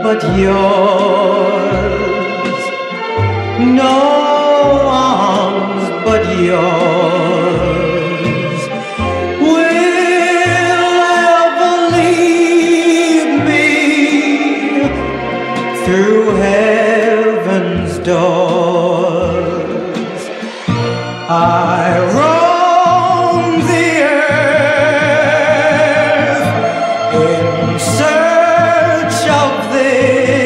but yours, no arms but yours will ever lead me through heaven's doors. I roam the earth in search of this.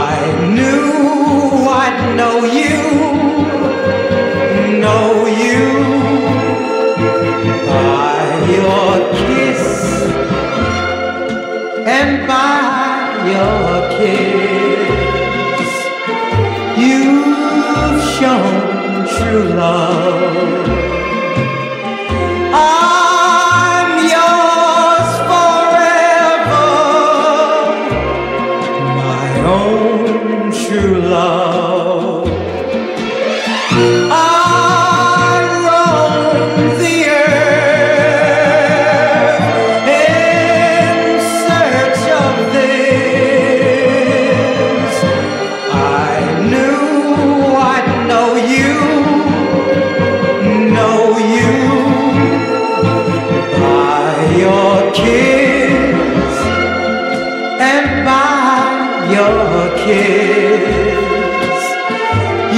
I knew I'd know you by your kiss, and by your kiss you've shown true love. I'm yours forever, my own true love. I roam the earth in search of this. I knew I'd know you by your kiss, and by your kiss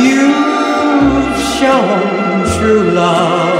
you've shown true love.